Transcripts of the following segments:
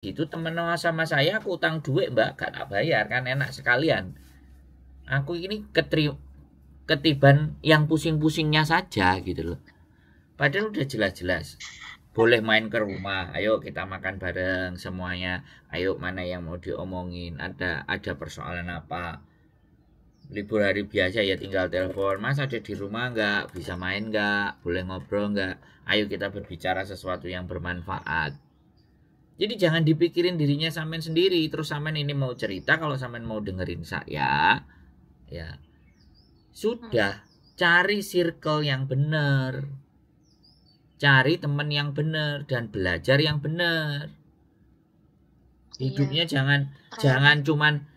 gitu temen sama saya, aku utang duit mbak, gak tak bayar kan, enak sekalian. Aku ini ketiban yang pusing-pusingnya saja gitu loh. Padahal udah jelas-jelas boleh main ke rumah, ayo kita makan bareng semuanya, ayo mana yang mau diomongin, ada persoalan apa, libur hari biasa ya tinggal telepon, mas ada di rumah nggak, bisa main nggak, boleh ngobrol nggak, ayo kita berbicara sesuatu yang bermanfaat. Jadi jangan dipikirin dirinya sampean sendiri, terus sampean ini mau cerita, kalau sampean mau dengerin saya ya sudah, cari circle yang benar, cari teman yang benar, dan belajar yang benar. Hidupnya jangan cuman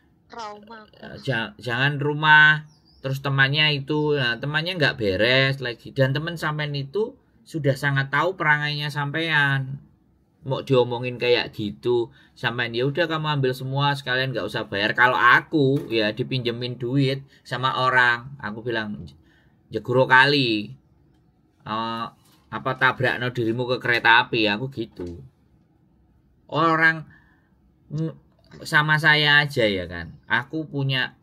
jangan rumah terus temannya itu, nah, temannya nggak beres lagi, dan teman sampean itu sudah sangat tahu perangainya sampean, mau diomongin kayak gitu sampean ya udah kamu ambil semua sekalian, nggak usah bayar. Kalau aku ya dipinjemin duit sama orang, aku bilang jegoro kali, apa tabrakno dirimu ke kereta api, aku gitu. Orang sama saya aja ya kan, aku punya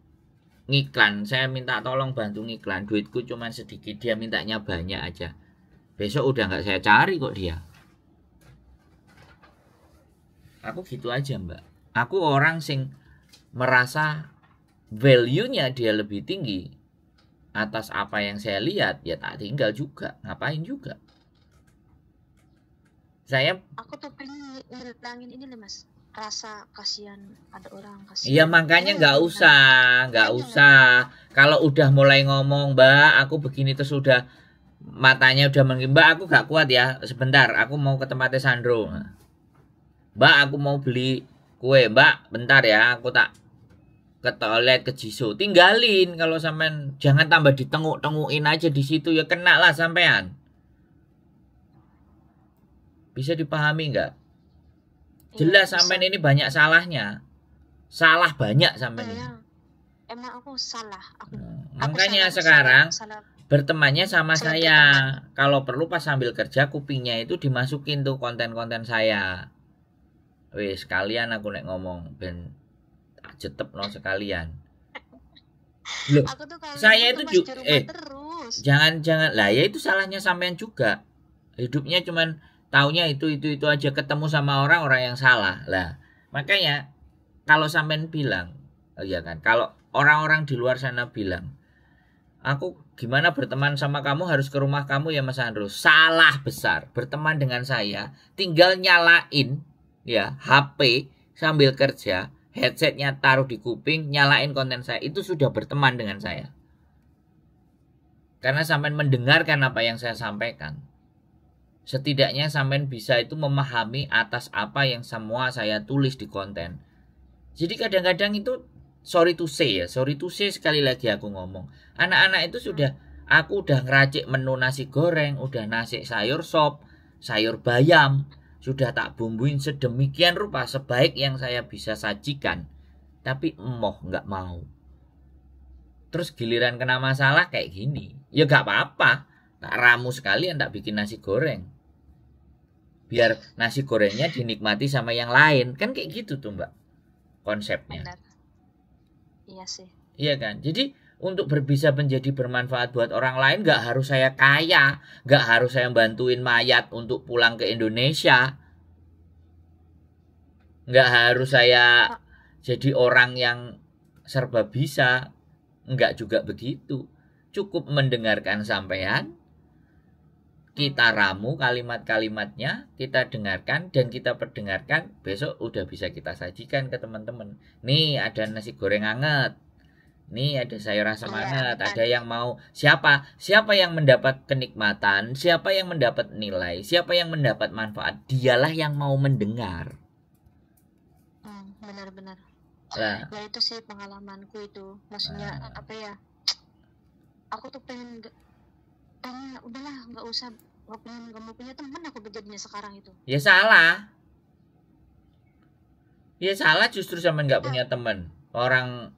ngiklan, saya minta tolong bantu ngiklan, duitku cuma sedikit, dia mintanya banyak aja, besok udah nggak saya cari kok dia. Aku gitu aja mbak, aku orang sing merasa value-nya dia lebih tinggi atas apa yang saya lihat, ya tak tinggal juga, ngapain juga. Aku tuh pengen ngilangin ini nih mas, rasa kasihan, ada orang kasihan. Iya makanya nggak usah. Kalau udah mulai ngomong mbak, aku begini terus udah matanya udah mbak aku gak kuat ya, sebentar aku mau ke tempatnya Sandro, mbak aku mau beli kue mbak, bentar ya aku tak ke toilet ke Jiso, tinggalin. Kalau sampean jangan tambah ditenguk-tengukin aja di situ, ya kena lah sampean. Bisa dipahami nggak? Jelas sampean ini banyak salahnya, salah banyak sampean ini. Emang aku salah. Makanya sekarang bertemannya sama saya. Kalau perlu pas sambil kerja kupingnya itu dimasukin tuh konten-konten saya. Wes sekalian aku nek ngomong ben tak jetepno sekalian. Loh, saya itu juga jangan lah ya, itu salahnya sampean juga. Hidupnya cuman taunya itu aja, ketemu sama orang yang salah. Lah, makanya kalau sampean bilang, ya kan, kalau orang-orang di luar sana bilang, aku gimana berteman sama kamu, harus ke rumah kamu ya Mas Andro. Salah besar. Berteman dengan saya tinggal nyalain ya HP sambil kerja, headsetnya taruh di kuping, nyalain konten saya, itu sudah berteman dengan saya. Karena sampean mendengarkan apa yang saya sampaikan. Setidaknya sampean bisa itu memahami atas apa yang semua saya tulis di konten. Jadi kadang-kadang itu sorry to say sekali lagi aku ngomong, anak-anak itu aku udah ngeracik menu nasi goreng, udah nasi sayur sop, sayur bayam, sudah tak bumbuin sedemikian rupa sebaik yang saya bisa sajikan, tapi emoh nggak mau. Terus giliran kena masalah kayak gini, ya nggak apa-apa, tak ramu sekalian tak bikin nasi goreng, biar nasi gorengnya dinikmati sama yang lain, kan kayak gitu tuh mbak konsepnya. Benar. Iya sih. Iya kan, jadi untuk bisa menjadi bermanfaat buat orang lain, gak harus saya kaya, gak harus saya bantuin mayat untuk pulang ke Indonesia, gak harus saya jadi orang yang serba bisa, enggak juga begitu. Cukup mendengarkan sampean, kita ramu kalimat-kalimatnya, kita dengarkan dan kita perdengarkan, besok udah bisa kita sajikan ke teman-teman. Nih ada nasi goreng hangat, nih ada sayur asam hangat, ada yang mau, siapa yang mendapat kenikmatan, siapa yang mendapat nilai, siapa yang mendapat manfaat, dialah yang mau mendengar. Benar-benar. Nah itu sih pengalamanku itu, maksudnya apa ya, aku tuh pengen udahlah nggak mau punya teman aku jadinya sekarang itu. Ya salah justru sama nggak punya teman. Orang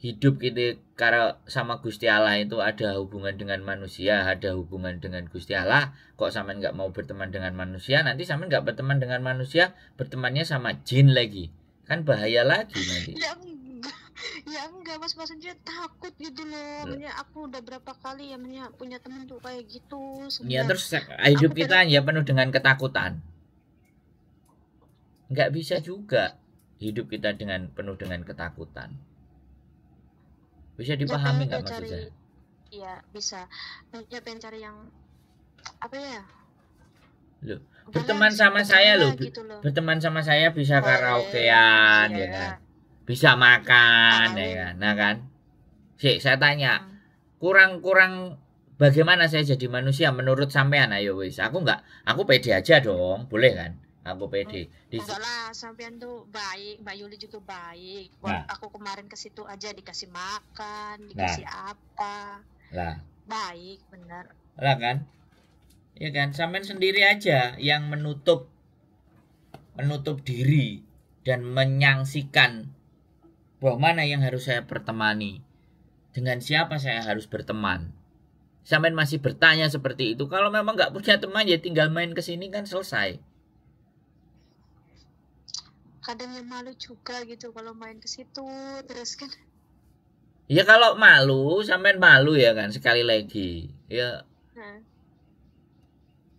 hidup kita karena sama Gusti Allah itu ada hubungan dengan manusia, ada hubungan dengan Gusti Allah. Kok sampean nggak mau berteman dengan manusia, nanti sampean nggak berteman dengan manusia, bertemannya sama jin lagi, kan bahaya lagi nanti. Ya enggak mas, maksudnya takut gitu loh. Maksudnya aku udah berapa kali ya punya temen tuh kayak gitu. Ya terus hidup kita ya penuh dengan ketakutan. Nggak bisa juga hidup kita dengan penuh dengan ketakutan. Bisa dipahami nggak maksud saya? Iya bisa. Ya pengen cari yang apa ya? Loh, berteman sama saya loh, gitu loh. Berteman sama saya bisa karaokean ya kan, bisa makan ya kan. Nah kan, saya tanya, kurang bagaimana saya jadi manusia menurut sampean? Ayo wis, aku pede aja dong, boleh kan? Aku pede. Enggak lah, sampean tuh baik, Mbak Yuli juga baik. Nah. Aku kemarin ke situ aja dikasih makan, dikasih apa. Lah. Baik, benar. Lah kan? Ya kan, sampean sendiri aja yang menutup diri dan menyangsikan bahwa mana yang harus saya pertemani, dengan siapa saya harus berteman. Sampean masih bertanya seperti itu. Kalau memang nggak punya teman ya tinggal main ke sini kan selesai. Kadang yang malu juga gitu kalau main ke situ terus kan. Ya kalau malu, sampean malu ya kan, sekali lagi. Ya.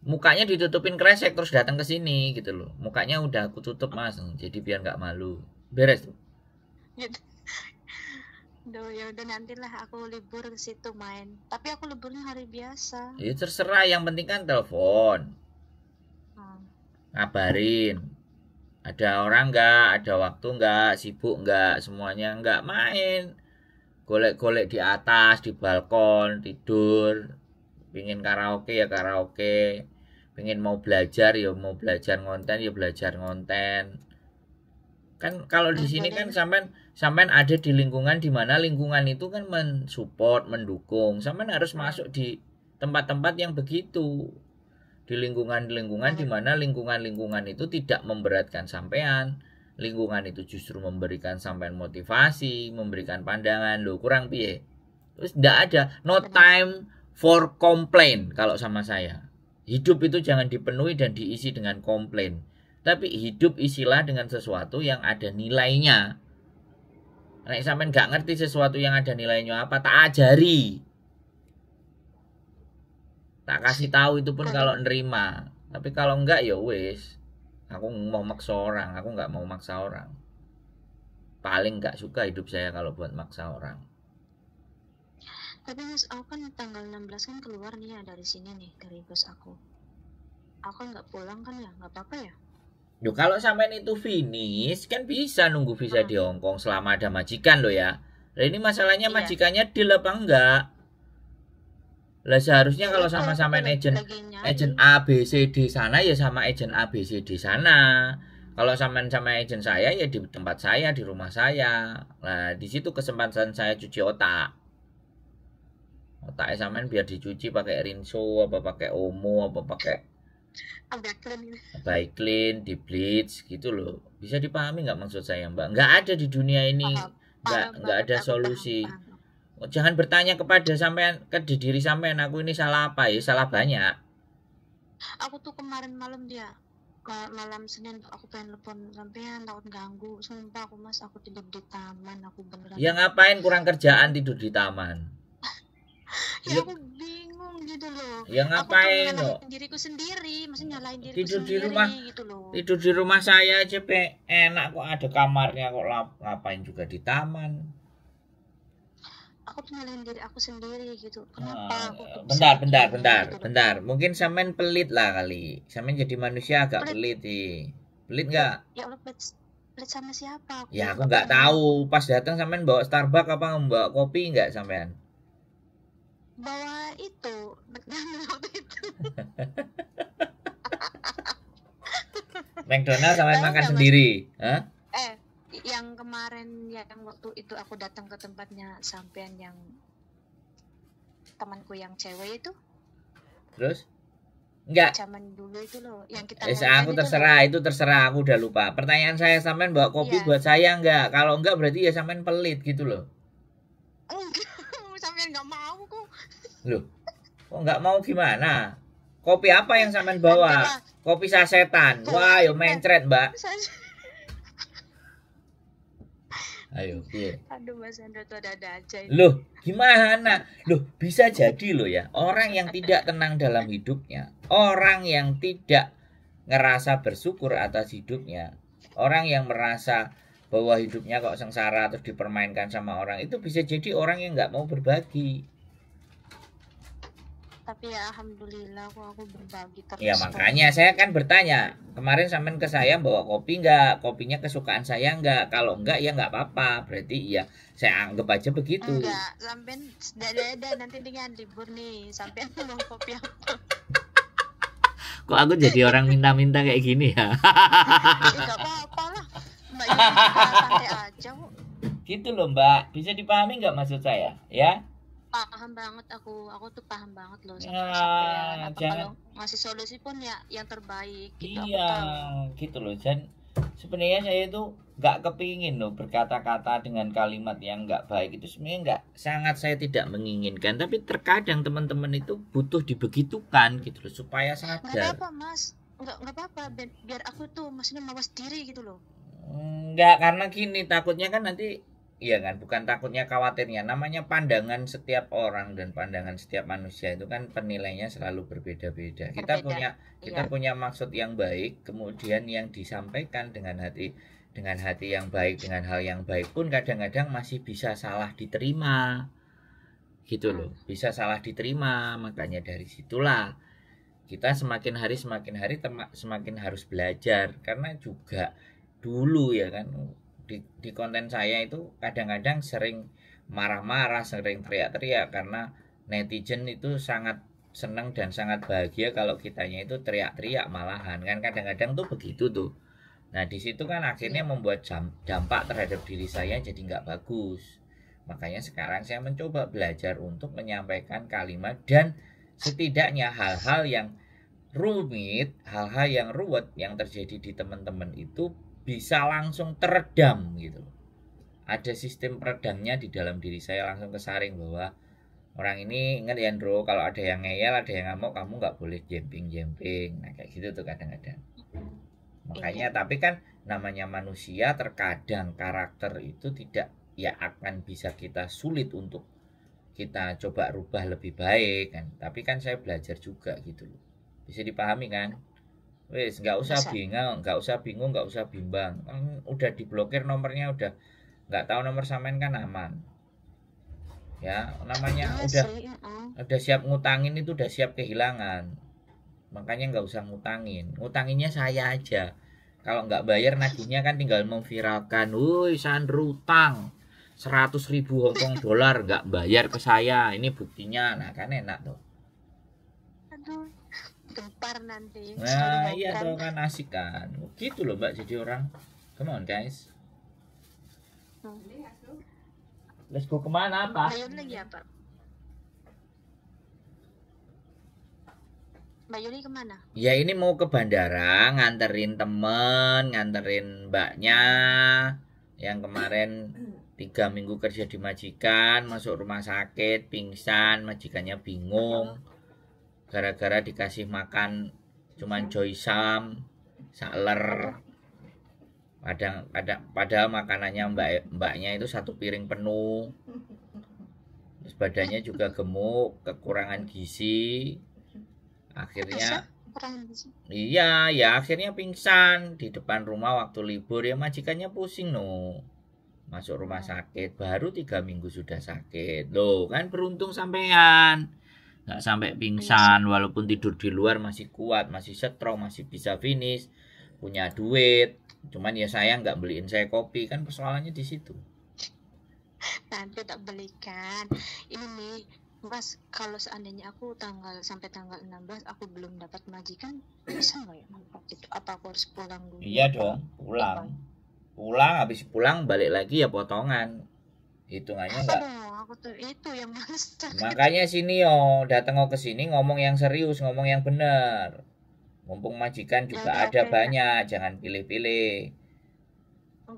Mukanya ditutupin kresek terus datang ke sini gitu loh. Mukanya udah aku tutup mas, jadi biar nggak malu. Beres tuh. Ya udah nantilah aku libur ke situ main. Tapi aku liburnya hari biasa. Ya terserah, yang penting kan telepon. Ngabarin. Ada orang nggak, ada waktu nggak, sibuk nggak, semuanya nggak main. Golek-golek di atas, di balkon, tidur. Pingin karaoke ya karaoke. Pengen mau belajar ya mau belajar ngonten ya belajar ngonten. Kan kalau di sini kan sampean ada di lingkungan di mana lingkungan itu kan mensupport, mendukung. Sampean harus masuk di tempat-tempat yang begitu. Di lingkungan di mana lingkungan itu tidak memberatkan sampean. Lingkungan itu justru memberikan sampean motivasi, memberikan pandangan. Loh, kurang piye? Terus enggak ada no time for complain kalau sama saya. Hidup itu jangan dipenuhi dan diisi dengan komplain. Tapi hidup isilah dengan sesuatu yang ada nilainya. Nek sampean nggak ngerti sesuatu yang ada nilainya apa, tak ajari. Tak kasih tahu itu pun kalau nerima. Tapi kalau enggak ya wis. Aku mau maksa orang, aku nggak mau maksa orang. Paling nggak suka hidup saya kalau buat maksa orang. Tapi mas, aku kan tanggal 16 kan keluar nih ya dari sini nih, dari bos aku. Aku nggak pulang kan ya, nggak apa-apa ya? Yo kalau sampean itu finish kan bisa nunggu visa di Hong Kong selama ada majikan lo ya. Nah ini masalahnya majikannya deal apa enggak? Lah seharusnya kalau sama sampean agent A B C D sana ya sama agent A B C D sana. Kalau sampean sama agent saya ya di tempat saya, di rumah saya. Nah di situ kesempatan saya cuci otak. Otaknya sampean biar dicuci pakai rinso apa pakai omo apa pakai clean, di bleach gitu loh. Bisa dipahami nggak maksud saya mbak? Nggak ada di dunia ini, nggak ada solusi. Jangan bertanya kepada sampean ke diri sampean aku ini salah apa ya, salah banyak. Aku tuh kemarin malam malam Senin aku pengen telepon sampean takut ganggu. Sumpah aku mas, aku tidur di taman, aku beneran. Ya ngapain kurang kerjaan tidur di taman? Ya aku bingung gitu loh. Ya ngapain loh? Diriku sendiri, maksudnya nyalain diriku tidur sendiri di rumah, gitu loh. Tidur di rumah saya aja enak kok, ada kamarnya kok, ngapain juga di taman? Aku tuh nyalain diri aku sendiri gitu. Kenapa aku bentar. Mungkin sampean pelit lah kali. Sampean jadi manusia agak pelit sih. Pelit enggak? Ya Allah, pelit sama siapa? Ya aku nggak tahu. Pas datang sampean bawa Starbucks apa bawa kopi enggak sampean? Bawa itu, waktu itu. McDonald sampean makan sendiri, hah? Yang kemarin yang waktu itu aku datang ke tempatnya sampean yang temanku yang cewek itu. Terus? Enggak. Zaman dulu itu loh, yang kita aku terserah, itu terserah, aku udah lupa. Pertanyaan saya, sampean bawa kopi buat saya enggak? Kalau enggak berarti ya sampean pelit gitu loh. Enggak, sampean nggak mau kok. Loh, kok nggak mau gimana? Kopi apa yang sampean bawa? Kopi sasetan. Wah, yo mencret, Mbak. Ayo, iya. Aduh, Mas Andra tuh ada aja ini. Loh, gimana? Loh, bisa jadi loh ya, orang yang tidak tenang dalam hidupnya, orang yang tidak ngerasa bersyukur atas hidupnya, orang yang merasa bahwa hidupnya kok sengsara terus dipermainkan sama orang, itu bisa jadi orang yang nggak mau berbagi. Tapi ya alhamdulillah kok aku berbagi terus. Ya makanya saya kan bertanya, kemarin sampean ke saya bawa kopi nggak, kopinya kesukaan saya nggak, kalau nggak ya nggak apa-apa, berarti ya saya anggap aja begitu. Enggak, sampean dada nanti dengan libur nih, sampean mau kopi apa? Kok aku jadi orang minta-minta kayak gini ya? Enggak apa-apa lah, Mbak Yuni juga santai aja kok. Gitu loh Mbak, bisa dipahami nggak maksud saya ya? Paham banget aku tuh paham banget loh sama Ya, sampean. Apa jangan. kalau ngasih solusi pun ya yang terbaik gitu. Iya, gitu loh. Dan sebenarnya saya itu nggak kepingin loh berkata-kata dengan kalimat yang nggak baik, itu sebenarnya nggak, sangat saya tidak menginginkan. Tapi terkadang teman-teman itu butuh dibegitukan gitu loh supaya Nggak sadar. apa-apa Mas, nggak apa-apa, biar aku tuh maksudnya mawas diri gitu loh. Nggak, karena gini, takutnya kan nanti, iya kan, bukan takutnya, khawatirnya, namanya pandangan setiap orang dan pandangan setiap manusia itu kan penilaiannya selalu berbeda-beda. Kita Iya. punya maksud yang baik, kemudian yang disampaikan dengan hati yang baik, dengan hal yang baik pun kadang-kadang masih bisa salah diterima. Gitu loh, bisa salah diterima. Makanya dari situlah kita semakin hari semakin harus belajar, karena juga dulu ya kan, di konten saya itu kadang-kadang sering marah-marah, sering teriak-teriak, karena netizen itu sangat senang dan sangat bahagia kalau kitanya itu teriak-teriak malahan kan, kadang-kadang tuh begitu tuh. Nah di situ kan akhirnya membuat dampak terhadap diri saya jadi nggak bagus. Makanya sekarang saya mencoba belajar untuk menyampaikan kalimat, dan setidaknya hal-hal yang rumit, hal-hal yang ruwet yang terjadi di teman-teman itu bisa langsung teredam gitu. Ada sistem peredamnya di dalam diri saya, langsung kesaring bahwa orang ini ingat ya Andro, kalau ada yang ngeyel, ada yang ngamuk, kamu nggak boleh jemping-jemping. Nah kayak gitu tuh kadang-kadang. Makanya tapi kan namanya manusia, terkadang karakter itu tidak ya akan bisa kita sulit untuk kita coba rubah lebih baik kan. Tapi kan saya belajar juga gitu loh. Bisa dipahami kan? Wes, nggak usah bingung, nggak usah bimbang. Udah diblokir nomornya, udah nggak tahu nomor samain kan aman. Ya, namanya udah siap ngutangin itu udah siap kehilangan. Makanya nggak usah ngutangin. Ngutanginnya saya aja. Kalau nggak bayar nagihnya kan tinggal memviralkan. Woi, Sandro utang 100.000 Hongkong dolar nggak bayar ke saya. Ini buktinya. Nah kan enak tuh. Aduh, gempar nanti. Nah iya tuh kan, asik kan. Gitu loh Mbak jadi orang. Come on guys. Let's go kemana apa? Mbak Yuni lagi apa? Mbak Yuni kemana? Ya ini mau ke bandara, nganterin temen, nganterin mbaknya yang kemarin 3 minggu kerja di majikan, masuk rumah sakit, pingsan, majikannya bingung. Gara-gara dikasih makan cuman joysam, saler. Padahal makanannya mbaknya itu 1 piring penuh. Terus badannya juga gemuk, kekurangan gizi. Akhirnya iya ya, akhirnya pingsan di depan rumah waktu libur. Ya majikannya pusing no, masuk rumah sakit, baru 3 minggu sudah sakit. Loh kan beruntung sampean nggak sampai pingsan, walaupun tidur di luar masih kuat, masih strong, masih bisa finish, punya duit. Cuman ya saya nggak beliin saya kopi, kan persoalannya di situ. Nanti tak belikan. Ini nih Mas, kalau seandainya aku sampai tanggal 16 aku belum dapat majikan, bisa nggak ya itu? Apa aku harus pulang dulu? Iya dong, pulang habis pulang balik lagi ya potongan. Hitungannya enggak. Aku tuh itu yang males. Makanya sini yo, datang ke sini ngomong yang serius, ngomong yang benar. Mumpung majikan juga ada banyak, jangan pilih-pilih.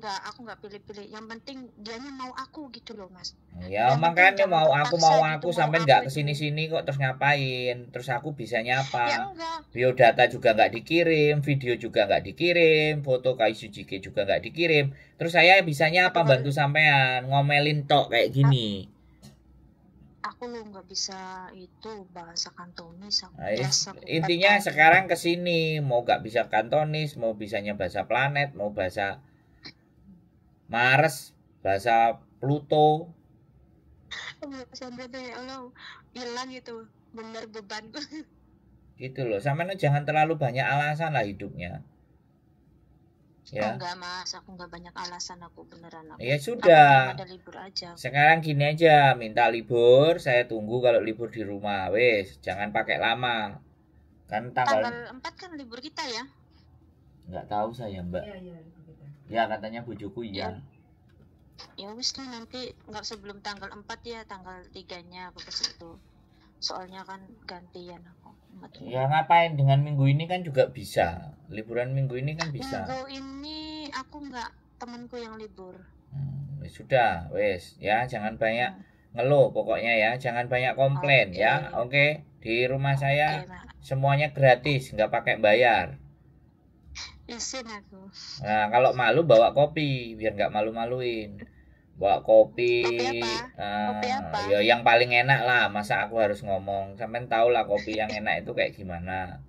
aku nggak pilih-pilih, yang penting dianya mau aku gitu loh Mas. Ya Yang penting makanya jangan mau aku terpaksa gitu, sampai mau nggak aku itu. kesini-sini kok, terus ngapain, terus aku bisanya Ya apa? enggak, Biodata juga nggak dikirim, video juga nggak dikirim, foto KICJG juga nggak dikirim, terus saya bisanya apa? aduh Bantu sampean ngomelin tok kayak gini. aku lo nggak bisa itu bahasa Kantonis, aku Nah, biasa aku intinya kata. sekarang kesini mau nggak bisa Kantonis, mau bisanya bahasa planet, mau bahasa Mars, bahasa Pluto. Sampai tuh ya Allah hilang gitu bener bebanku. Gitu loh, sampean jangan terlalu banyak alasan lah hidupnya. Ya. Enggak Mas, aku nggak banyak alasan, aku beneran aku. Ya sudah. Aku ada libur aja. Sekarang gini aja, minta libur, saya tunggu kalau libur di rumah. Wes, jangan pakai lama. Kan Tanggal 4 kan libur kita ya? Nggak tahu saya, Mbak. Ya, katanya bujuku iya. Ya wis lah, nanti nggak sebelum tanggal 4 ya, tanggal 3-nya aku ke situ. Soalnya kan gantian aku. Ya ngapain, dengan minggu ini kan juga bisa. Liburan minggu ini kan bisa. Minggu ini aku nggak, temanku yang libur. Sudah, wes ya, jangan banyak ngeluh pokoknya ya, jangan banyak komplain ya. Oke. Di rumah saya semuanya gratis, nggak pakai bayar. Isin aku. Nah, kalau malu bawa kopi biar nggak malu-maluin. Bawa kopi. Kopi apa? Ya yang paling enak lah, masa aku harus ngomong. Sampean tahu lah kopi yang enak itu kayak gimana.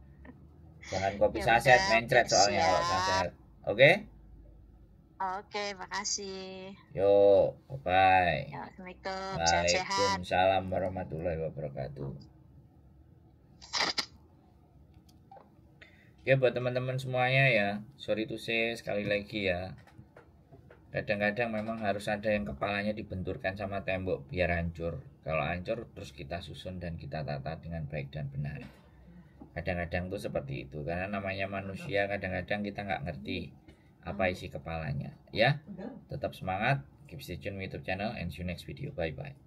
Jangan kopi saset, mencret soalnya kalau saset. Oke? Oke, makasih. Yuk, bye. Assalamualaikum. Waalaikumsalam warahmatullahi wabarakatuh. Ya buat teman-teman semuanya ya, sorry to say sekali lagi ya, kadang-kadang memang harus ada yang kepalanya dibenturkan sama tembok biar hancur. Kalau hancur terus kita susun dan kita tata dengan baik dan benar. Kadang-kadang tuh seperti itu, karena namanya manusia, kadang-kadang kita nggak ngerti apa isi kepalanya. Ya, tetap semangat, keep stay tune with YouTube channel, and see you next video. Bye bye.